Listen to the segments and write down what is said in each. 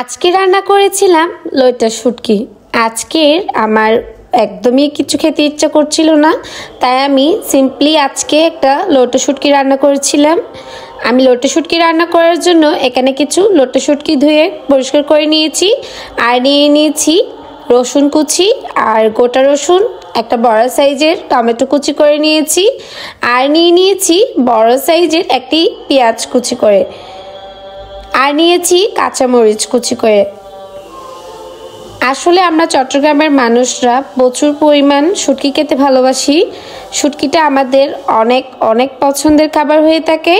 আজকে রান্না করেছিলাম লইট্টা শুটকি। আজকের আমার একদমই কিছু খেতে ইচ্ছা করছিল না, তাই আমি সিম্পলি আজকে একটা লইট্টা শুটকি রান্না করেছিলাম। আমি লইট্টা শুটকি রান্না করার জন্য এখানে কিছু লইট্টা শুটকি ধুয়ে পরিষ্কার করে নিয়েছি, আর নিয়ে নিয়েছি রসুন কুচি আর গোটা রসুন, একটা বড় সাইজের টমেটো কুচি করে নিয়েছি, আর নিয়ে নিয়েছি বড় সাইজের একটি পেঁয়াজ কুচি করে, আর নিয়েছি কাঁচামরিচ কুচি করে। আসলে আমরা চট্টগ্রামের মানুষরা প্রচুর পরিমাণ শুটকি খেতে ভালোবাসি। শুটকিটা আমাদের অনেক অনেক পছন্দের খাবার হয়ে থাকে।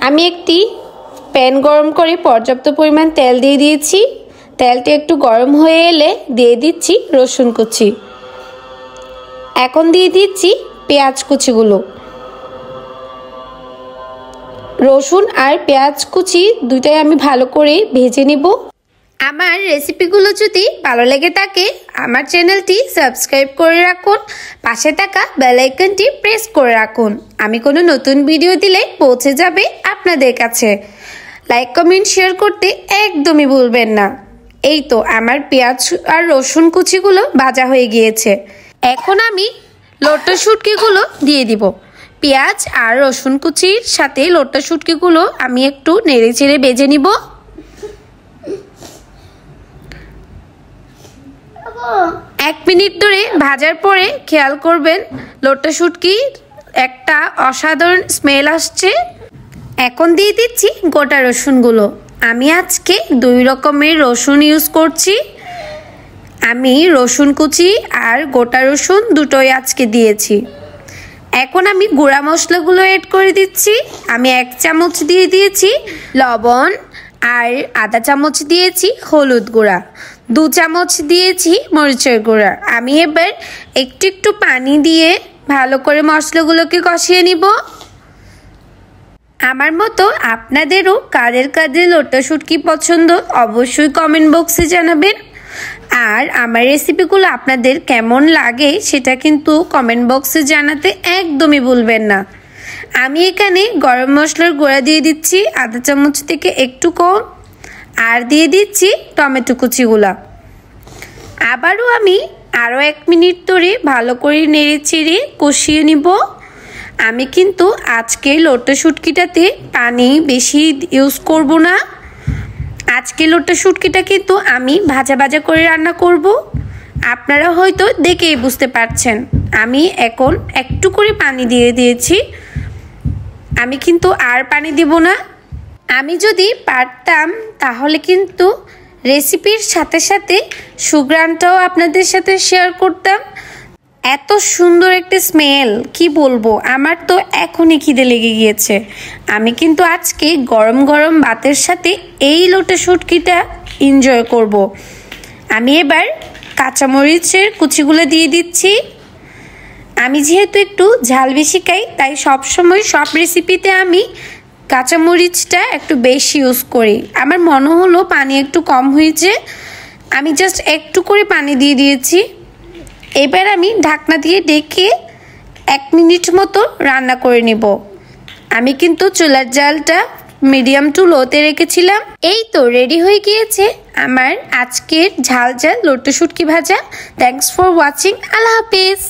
আমি একটি প্যান গরম করে পর্যাপ্ত পরিমাণ তেল দিয়ে দিয়েছি। তেলটি একটু গরম হয়ে এলে দিয়ে দিচ্ছি রসুন কুচি। এখন দিয়ে দিচ্ছি পেঁয়াজ কুচিগুলো। রসুন আর পেঁয়াজ কুচি দুইটাই আমি ভালো করে ভেজে নিব। আমার রেসিপিগুলো যদি ভালো লেগে থাকে আমার চ্যানেলটি সাবস্ক্রাইব করে রাখুন, পাশে থাকা বেল আইকনটি প্রেস করে রাখুন। আমি কোনো নতুন ভিডিও দিলে পৌঁছে যাবে আপনাদের কাছে। লাইক কমেন্ট শেয়ার করতে একদমই ভুলবেন না। এই তো আমার পেঁয়াজ আর রসুন কুচিগুলো ভাজা হয়ে গিয়েছে। এখন আমি লইট্টা শুটকিগুলো দিয়ে দিব। পেঁয়াজ আর রসুন কুচির সাথে লইট্টা শুটকিগুলো আমি একটু নেড়ে চেড়ে ভেজে নিব। এক মিনিট ধরে ভাজার পরে খেয়াল করবেন লইট্টা শুটকির একটা অসাধারণ স্মেল আসছে। এখন দিয়ে দিচ্ছি গোটা রসুনগুলো। আমি আজকে 2 রকমের রসুন ইউজ করছি। আমি রসুন কুচি আর গোটা রসুন দুটোই আজকে দিয়েছি। এখন আমি গুঁড়া মশলাগুলো এড করে দিচ্ছি। আমি 1 চামচ দিয়ে দিয়েছি লবণ, আর আধা চামচ দিয়েছি হলুদ গুঁড়া, 2 চামচ দিয়েছি মরিচের গুঁড়া। আমি এবার একটু একটু পানি দিয়ে ভালো করে মশলাগুলোকে কষিয়ে নিব। আমার মতো আপনাদেরও কাদের কাদের লইট্টা শুটকি পছন্দ অবশ্যই কমেন্ট বক্সে জানাবেন। আর আমার রেসিপিগুলো আপনাদের কেমন লাগে সেটা কিন্তু কমেন্ট বক্সে জানাতে একদমই ভুলবেন না। আমি এখানে গরম মশলার গুঁড়া দিয়ে দিচ্ছি আধা চামচ থেকে একটু কম, আর দিয়ে দিচ্ছি টমেটো কুচিগুলা। আবারও আমি আরও 1 মিনিট ধরে ভালো করে নেড়ে চেড়ে কষিয়ে নিব। আমি কিন্তু আজকে লইট্টা শুটকিটাতে পানি বেশি ইউজ করব না। আজকে লইট্টা শুটকিটা কিন্তু আমি ভাজা ভাজা করে রান্না করব। আপনারা হয়তো দেখেই বুঝতে পারছেন। আমি এখন একটু করে পানি দিয়ে দিয়েছি, আমি কিন্তু আর পানি দিব না। আমি যদি পারতাম তাহলে কিন্তু রেসিপির সাথে সাথে সুঘ্রাণটাও আপনাদের সাথে শেয়ার করতাম। এত সুন্দর একটা স্মেল, কি বলবো, আমার তো এখনই খিদে লেগে গিয়েছে। আমি কিন্তু আজকে গরম গরম ভাতের সাথে এই লইট্টা শুটকিটা এনজয় করব। আমি এবার কাঁচামরিচের কুচিগুলো দিয়ে দিচ্ছি। আমি যেহেতু একটু ঝাল বেশি খাই, তাই সবসময় সব রেসিপিতে আমি কাঁচামরিচটা একটু বেশি ইউজ করি। আমার মনে হলো পানি একটু কম হয়েছে, আমি জাস্ট একটু করে পানি দিয়ে দিয়েছি। এবার আমি ঢাকনা দিয়ে ঢেকে 1 মিনিট মতো রান্না করে নেব। আমি কিন্তু চুলার জালটা মিডিয়াম টু লোতে রেখেছিলাম। এই তো রেডি হয়ে গিয়েছে আমার আজকের ঝাল ঝাল লইট্টা শুটকি ভাজা। Thanks for watching. আল্লাহ হাফেজ।